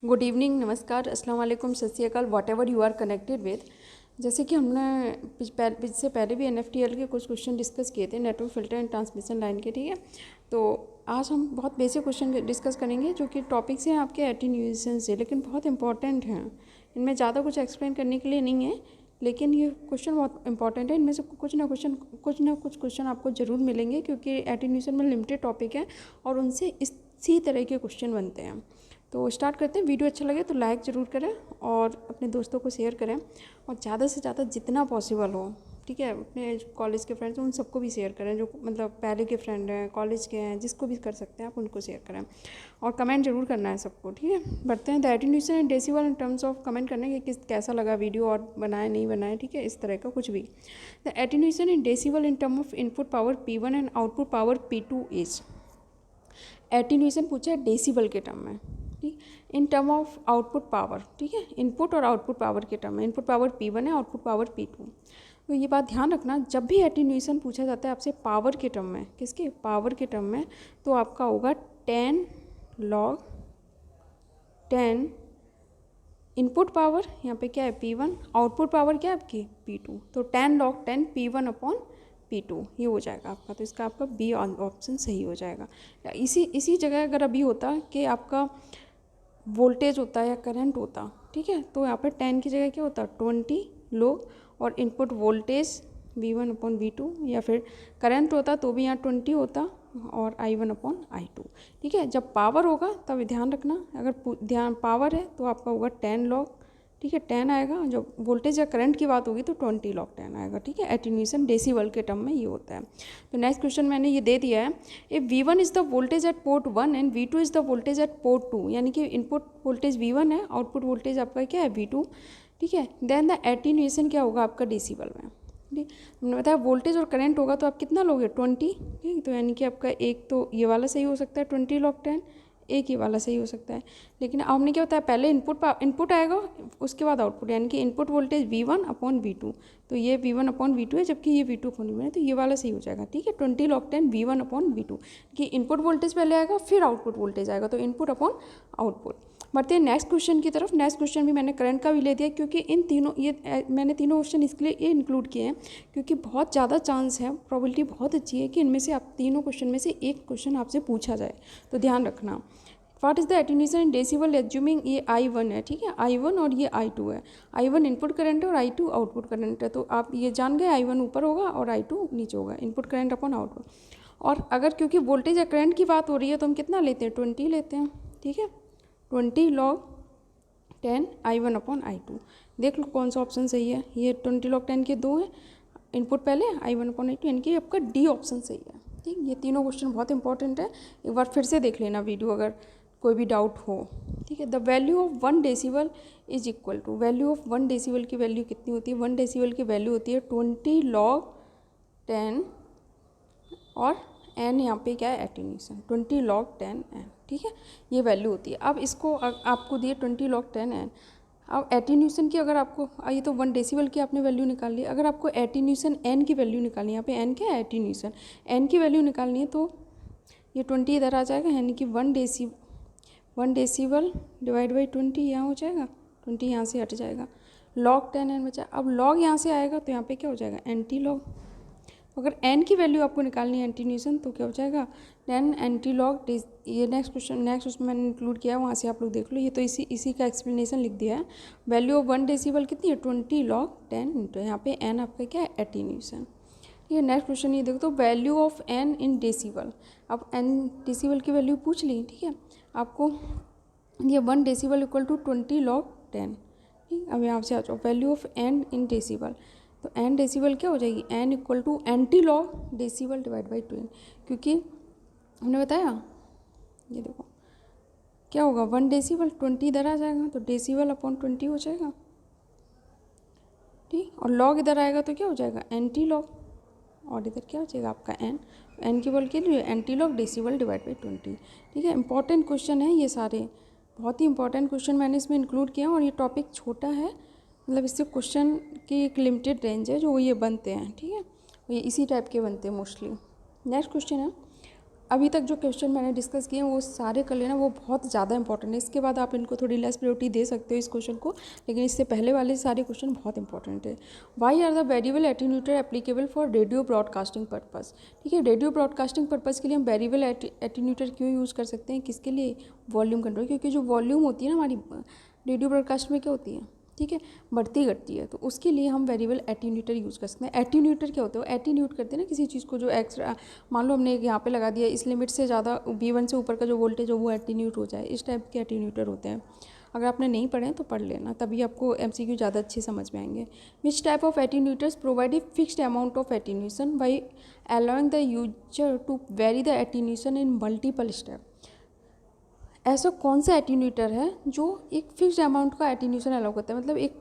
Good evening, नमस्कार, अस्सलाम वालेकुम, सत श्री अकाल, whatever you are connected with. जैसे कि हमने इससे पहले भी NFTL के कुछ क्वेश्चन डिस्कस किए थे, network filter and transmission line के, ठीक है। तो आज हम बहुत बेसिक क्वेश्चन डिस्कस करेंगे जो कि टॉपिक्स हैं आपके एटीन्यूएशन से, लेकिन बहुत इंपॉर्टेंट हैं। इनमें ज़्यादा कुछ एक्सप्लेन करने के लिए नहीं है, लेकिन ये क्वेश्चन बहुत इंपॉर्टेंट है। इनमें से कुछ ना कुछ क्वेश्चन आपको ज़रूर मिलेंगे, क्योंकि एटीन्यूएशन में लिमिटेड टॉपिक है और उनसे इसी तरह के क्वेश्चन बनते हैं। तो स्टार्ट करते हैं। वीडियो अच्छा लगे तो लाइक ज़रूर करें और अपने दोस्तों को शेयर करें, और ज़्यादा से ज़्यादा जितना पॉसिबल हो, ठीक है, अपने कॉलेज के फ्रेंड्स उन सबको भी शेयर करें, जो मतलब पहले के फ्रेंड हैं, कॉलेज के हैं, जिसको भी कर सकते हैं आप उनको शेयर करें। और कमेंट जरूर करना है सबको, ठीक है। बढ़ते हैं। The attenuation and decibel in terms of comment करने के कैसा लगा वीडियो, और बनाए नहीं बनाए, ठीक है, इस तरह का कुछ भी। The attenuation in decibel in term of input power P1 and output power P2 is. Attenuation पूछा है डेसिबल के टर्म में, ठीक, in term of output power, ठीक है, इनपुट और आउटपुट पावर के टर्म में। इनपुट पावर P1 है, आउटपुट पावर P2। तो ये बात ध्यान रखना, जब भी एटीन्यूएशन पूछा जाता है आपसे पावर के टर्म में, किसके पावर के टर्म में, तो आपका होगा 10 log 10 इनपुट पावर, यहाँ पे क्या है P1, आउटपुट पावर क्या है आपकी P2, तो 10 log 10 P1 अपॉन P2 ये हो जाएगा आपका। तो इसका आपका बी ऑप्शन सही हो जाएगा। इसी जगह अगर अभी होता कि आपका वोल्टेज होता है या करंट होता, ठीक है, तो यहाँ पर 10 की जगह क्या होता 20 लोग, और input voltage V1 upon V2, या फिर करंट होता तो भी यहाँ 20 होता और I1 अपॉन I2, ठीक है। जब पावर होगा तब ध्यान रखना, अगर पावर है तो आपका होगा 10 log, ठीक है, 10 आएगा। जब वोल्टेज या करंट की बात होगी तो 20 log 10 आएगा, ठीक है। एटीन्यूएशन डेसिबल के टर्म में ये होता है। तो नेक्स्ट क्वेश्चन मैंने ये दे दिया है, if V1 is the voltage at port 1 and V2 is the voltage at port 2, यानी कि इनपुट वोल्टेज V1 है, आउटपुट वोल्टेज आपका क्या है V2, ठीक है। देन द एटीन्यूएशन क्या होगा आपका डेसिबल में, ठीक। हमने बताया वोल्टेज और करंट होगा तो आप कितना लोगे 20, ठीक। तो यानी कि आपका एक तो ये वाला सही हो सकता है 20 log 10, एक ही वाला सही हो सकता है। लेकिन अब हमने क्या होता है, पहले इनपुट आएगा, उसके बाद आउटपुट, यानी कि input voltage V1 upon V2, तो ये V1 अपॉन V2 है, जबकि ये V2 अपॉन V1 है, तो ये वाला सही हो जाएगा, ठीक है। 20 log 10 V1 अपॉन V2, कि इनपुट वोल्टेज पहले आएगा फिर आउटपुट वोल्टेज आएगा, तो इनपुट अपॉन आउटपुट। बढ़ते हैं नेक्स्ट क्वेश्चन की तरफ। नेक्स्ट क्वेश्चन भी मैंने करंट का भी ले दिया, क्योंकि इन तीनों मैंने तीनों क्वेश्चन इसके लिए ये इंक्लूड किए हैं, क्योंकि बहुत ज़्यादा चांस है, प्रोबेबिलिटी बहुत अच्छी है कि इनमें से आप तीनों क्वेश्चन में से एक क्वेश्चन आपसे पूछा जाए, तो ध्यान रखना। What is the attenuation in decibel assuming ये I1 है, ठीक है, I1 और ये I2 है। I1 इनपुट करंट है और I2 आउटपुट करंट है, तो आप ये जान गए I1 ऊपर होगा और I2 नीचे होगा, इनपुट करंट अपॉन आउटपुट। और अगर क्योंकि वोल्टेज या करंट की बात हो रही है तो हम कितना लेते हैं 20 लेते हैं, ठीक है, 20 log 10 I1 अपॉन I2। देख लो कौन सा ऑप्शन सही है। ये 20 log 10 के दो हैं, इनपुट पहले I1 अपॉन I2, यानी कि आपका डी ऑप्शन सही है, ठीक। ये तीनों क्वेश्चन बहुत इंपॉर्टेंट है, एक बार फिर से देख लेना वीडियो अगर कोई भी डाउट हो, ठीक है। The value of 1 decibel is equal to, value of 1 decibel की वैल्यू कितनी होती है, 1 डेसिबल की वैल्यू होती है 20 log 10, और n यहाँ पे क्या है एटीन्यूएशन 20 log 10 n, ठीक है, ये वैल्यू होती है। अब इसको आपको दिए 20 log 10 n, अब एटीन्यूएशन की अगर आपको, ये तो 1 डेसिबल की आपने वैल्यू निकाल ली, अगर आपको एटीन्यूएशन n की वैल्यू निकालनी है, यहाँ पे n क्या है एटीन्यूएशन, n की वैल्यू निकालनी है, तो ये 20 इधर आ जाएगा, यानी कि 1 डेसिबल डिवाइड बाई 20 यहाँ हो जाएगा, 20 यहाँ से हट जाएगा, log 10 n बचा। अब log यहाँ से आएगा तो यहाँ पे क्या हो जाएगा एंटी लॉग। अगर n की वैल्यू आपको निकालनी है एटीन्यूएशन, तो क्या हो जाएगा 10 एंटी लॉग। ये नेक्स्ट क्वेश्चन, नेक्स्ट उसमें मैंने इंक्लूड किया है, वहाँ से आप लोग देख लो, ये तो इसी का एक्सप्लेनेशन लिख दिया है। वैल्यू ऑफ 1 डेसिबल कितनी है 20 log 10 इंटू यहाँ पे n आपका क्या है एटीन्यूएशन, ठीक है। नेक्स्ट क्वेश्चन ये देखो, तो value of n in decibel, अब n डेसिबल की वैल्यू पूछ ली, ठीक है, आपको ये 1 डेसिबल इक्वल टू 20 log 10, ठीक। अब यहाँ से आ जाओ value of n in decibel, तो n डेसिबल क्या हो जाएगी n equal to antilog decibel divide by 20, क्योंकि हमने बताया, ये देखो क्या होगा 1 डेसिबल 20 इधर आ जाएगा, तो डेसिबल अपॉन 20 हो जाएगा, ठीक। और लॉग इधर आएगा तो क्या हो जाएगा एंटी लॉग, और इधर क्या हो जाएगा आपका n की बल के लिए anti log decibel divide by 20, ठीक है। इंपॉर्टेंट क्वेश्चन है ये सारे, बहुत ही इंपॉर्टेंट क्वेश्चन मैंने इसमें इंक्लूड किया, और ये टॉपिक छोटा है, मतलब इससे क्वेश्चन की एक लिमिटेड रेंज है जो ये बनते हैं, ठीक है, ये इसी टाइप के बनते हैं मोस्टली। नेक्स्ट क्वेश्चन है, अभी तक जो क्वेश्चन मैंने डिस्कस किए हैं वो सारे कर लेना, वो बहुत ज़्यादा इंपॉर्टेंट है। इसके बाद आप इनको थोड़ी लेस प्रायोरिटी दे सकते हो इस क्वेश्चन को, लेकिन इससे पहले वाले सारे क्वेश्चन बहुत इंपॉर्टेंट है। Why are the variable attenuator applicable for radio broadcasting purpose. ठीक है, रेडियो ब्रॉडकास्टिंग पर्पस के लिए हम वेरिएबल एटीन्यूएटर क्यों यूज़ कर सकते हैं, किसके लिए, वॉल्यूम कंट्रोल, क्योंकि जो वॉल्यूम होती है ना हमारी रेडियो ब्रॉडकास्ट में क्या होती है, ठीक है, बढ़ती घटती है, तो उसके लिए हम वेरिएबल एटीन्यूएटर यूज़ कर सकते हैं। एटीन्यूएटर क्या होता है, एटीन्यूट करते हैं ना किसी चीज़ को, जो एक्स्ट्रा, मान लो हमने यहाँ पे लगा दिया, इस लिमिट से ज़्यादा V1 से ऊपर का जो वोल्टेज हो वो एटीन्यूट हो जाए, इस टाइप के एटीन्यूएटर होते हैं। अगर आपने नहीं पढ़े तो पढ़ लेना, तभी आपको MCQ ज़्यादा अच्छे समझ में आएंगे। Which type of attenuators provide a fixed amount of attenuation by allowing the user to vary the attenuation in multiple step. ऐसा कौन सा एटीन्यूएटर है जो एक फिक्स्ड अमाउंट का एटीन्यूएशन अलाउ करता है, मतलब एक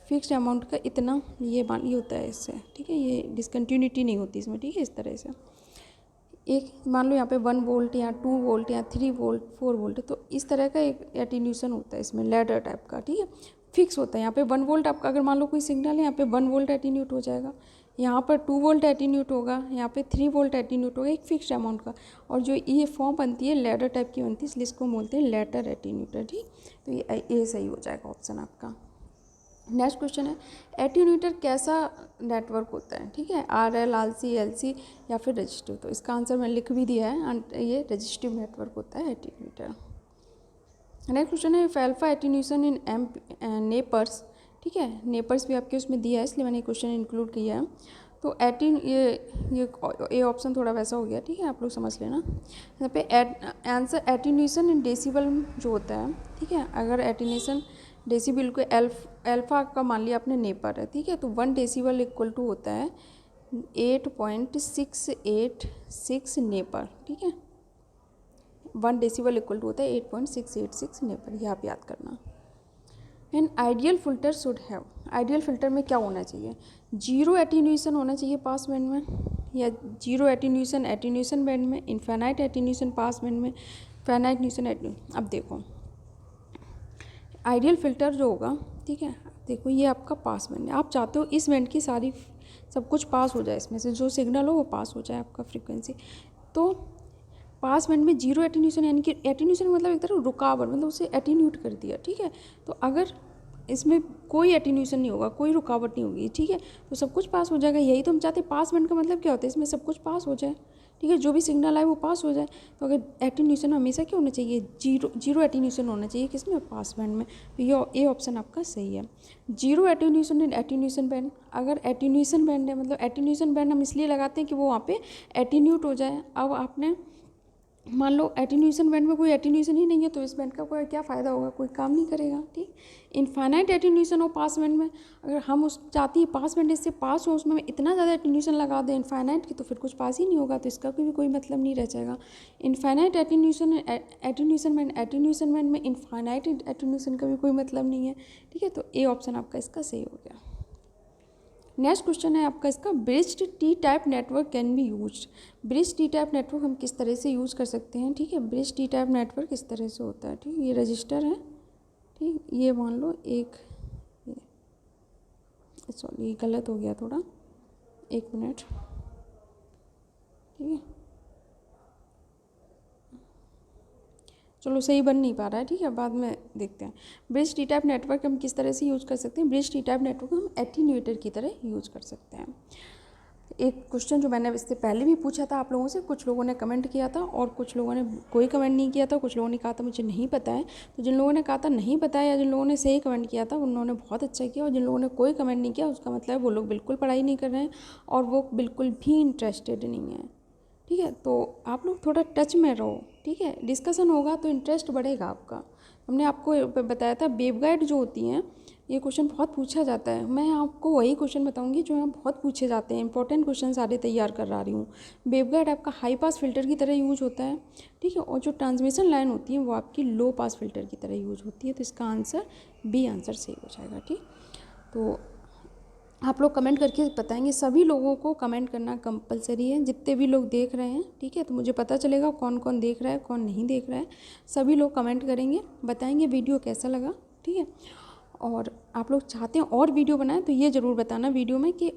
फिक्स्ड अमाउंट का इतना ये होता है इससे, ठीक है, ये डिसकंटिन्यूटी नहीं होती इसमें, ठीक है, इस तरह से एक मान लो यहाँ पे 1 वोल्ट या 2 वोल्ट या 3 वोल्ट 4 वोल्ट, तो इस तरह का एक एटीन्यूएशन होता है इसमें, लैडर टाइप का, ठीक है, फिक्स होता है। यहाँ पे 1 वोल्ट आपका, अगर मान लो कोई सिग्नल है, यहाँ पे 1 वोल्ट एटीन्यूट हो जाएगा, यहाँ पर 2 वोल्ट एटीन्यूट होगा, यहाँ पे 3 वोल्ट एटीन्यूट होगा, एक फिक्स्ड अमाउंट का, और जो ये फॉर्म बनती है लैडर टाइप की बनती है, इसलिए इसको बोलते हैं लैडर एटीन्यूटर, ठीक। तो ये सही हो जाएगा ऑप्शन आपका। नेक्स्ट क्वेश्चन है, एटीन्यूएटर कैसा नेटवर्क होता है, ठीक है, RL, RC, LC या फिर रजिस्टिव। तो इसका आंसर मैं लिख भी दिया है, ये रजिस्टिव नेटवर्क होता है एटीन्यूएटर। नेक्स्ट क्वेश्चन है, अल्फा एटीन्यूएशन इन नेपर्स, ठीक है, नेपर्स भी आपके उसमें दिया है, इसलिए मैंने क्वेश्चन इंक्लूड किया है। तो ये ऑप्शन थोड़ा वैसा हो गया, ठीक है, आप लोग समझ लेना। यहाँ पे आंसर एटीन्यूएशन इन डेसिबल जो होता है, ठीक है, अगर एटीन्यूएशन डेसिबल को अल्फा का मान लिया आपने नेपर है, ठीक है, तो 1 डेसिबल इक्वल टू होता है 8.686 नेपर, ठीक है, 1 डेसिबल इक्वल टू होता है 8.686 नेपर, ये आप याद करना। An ideal filter should have, ideal filter में क्या होना चाहिए, 0 एटीन्यूएशन होना चाहिए पास बैंड में, या 0 एटीन्यूएशन बैंड में, इनफाइनाइट एटीन्यूएशन पास बैंड में, फाइनाइट एटीन्यूएशन। अब देखो आइडियल फ़िल्टर जो होगा, ठीक है, देखो ये आपका पास बैंड है, आप चाहते हो इस बैंड की सारी सब कुछ पास हो जाए, इसमें से जो सिग्नल हो वो पास हो जाए आपका फ्रीक्वेंसी। तो पास बैंड में 0 एटीन्यूएशन, यानी कि एटीन्यूएशन मतलब एक तरह रुकावट, मतलब उसे एटीन्यूट कर दिया, ठीक है। तो अगर इसमें कोई एटीन्यूएशन नहीं होगा, कोई रुकावट नहीं होगी, ठीक है, तो सब कुछ पास हो जाएगा, यही तो हम चाहते हैं। पास बैंड का मतलब क्या होता है, इसमें सब कुछ पास हो जाए, ठीक है, जो भी सिग्नल आए वो पास हो जाए। तो अगर एटीन्यूएशन हमेशा क्या होना चाहिए, जीरो एटीन्यूएशन होना चाहिए, किसमें, पास बैंड में। तो ये ऑप्शन आपका सही है, 0 एटीन्यूएशन बैंड। अगर एटीन्यूएशन बैंड है, मतलब एटीन्यूएशन बैंड हम इसलिए लगाते हैं कि वो वहाँ पे एटीन्यूट हो जाए। अब आपने मान लो एटीन्यूएशन बैंड में कोई एटीन्यूएशन ही नहीं है, तो इस बैंड का कोई क्या फ़ायदा होगा, कोई काम नहीं करेगा, ठीक। इनफाइनाइट एटीन्यूएशन हो पास बैंड में, अगर हम उस चाहती है पास बैंड इससे पास हो, उसमें इतना ज़्यादा एटीन्यूएशन लगा दें इनफाइनाइट की, तो फिर कुछ पास ही नहीं होगा, तो इसका भी कोई मतलब नहीं रह जाएगा। इनफाइनाइट एटीन्यूएशन बैंड में इनफाइनाइट एटीन्यूएशन का भी कोई मतलब नहीं है, ठीक है। तो ए ऑप्शन आपका इसका सही हो गया। नेक्स्ट क्वेश्चन है आपका इसका, bridged T type network can be used. Bridge T type network हम किस तरह से यूज़ कर सकते हैं, ठीक है। ब्रिज टी टाइप नेटवर्क इस तरह से होता है, ठीक, ये रजिस्टर है, ठीक, ये मान लो एक, सॉरी ये गलत हो गया थोड़ा, 1 मिनट, ठीक है, चलो सही बन नहीं पा रहा है, ठीक है, बाद में देखते हैं। ब्रिज टी टाइप नेटवर्क हम किस तरह से यूज़ कर सकते हैं, ब्रिज टी टाइप नेटवर्क हम एटीन्यूएटर की तरह यूज़ कर सकते हैं। एक क्वेश्चन जो मैंने इससे पहले भी पूछा था आप लोगों से, कुछ लोगों ने कमेंट किया था और कुछ लोगों ने कोई कमेंट नहीं किया था, कुछ लोगों ने कहा था मुझे नहीं पता है। तो जिन लोगों ने कहा था नहीं पता है, या जिन लोगों ने सही कमेंट किया था उन्होंने बहुत अच्छा किया, और जिन लोगों ने कोई कमेंट नहीं किया उसका मतलब वो लोग बिल्कुल पढ़ाई नहीं कर रहे हैं और वो बिल्कुल भी इंटरेस्टेड नहीं है, ठीक है। तो आप लोग थोड़ा टच में रहो, ठीक है, डिस्कशन होगा तो इंटरेस्ट बढ़ेगा आपका। हमने आपको बताया था वेवगाइड जो होती हैं, ये क्वेश्चन बहुत पूछा जाता है, मैं आपको वही क्वेश्चन बताऊंगी जो यहाँ बहुत पूछे जाते हैं, इंपॉर्टेंट क्वेश्चन सारे तैयार करा रही हूँ। वेवगाइड आपका हाई पास फिल्टर की तरह यूज होता है, ठीक है, और जो ट्रांसमिशन लाइन होती है वो आपकी लो पास फिल्टर की तरह यूज होती है। तो इसका आंसर बी आंसर सही हो जाएगा, ठीक। तो आप लोग कमेंट करके बताएंगे, सभी लोगों को कमेंट करना कंपलसरी है, जितने भी लोग देख रहे हैं, ठीक है, तो मुझे पता चलेगा कौन कौन देख रहा है कौन नहीं देख रहा है। सभी लोग कमेंट करेंगे, बताएंगे वीडियो कैसा लगा, ठीक है। और आप लोग चाहते हैं और वीडियो बनाएं तो ये ज़रूर बताना वीडियो में कि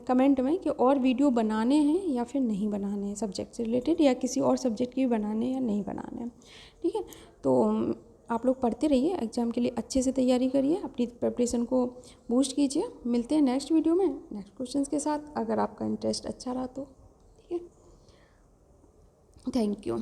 कमेंट में कि और वीडियो बनाने हैं या फिर नहीं बनाने हैं, सब्जेक्ट से रिलेटेड या किसी और सब्जेक्ट की बनाने हैं या नहीं बनाने हैं। ठीक है, तो आप लोग पढ़ते रहिए, एग्ज़ाम के लिए अच्छे से तैयारी करिए, अपनी प्रिपरेशन को बूस्ट कीजिए। मिलते हैं नेक्स्ट वीडियो में नेक्स्ट क्वेश्चंस के साथ, अगर आपका इंटरेस्ट अच्छा रहा तो। ठीक है, थैंक यू।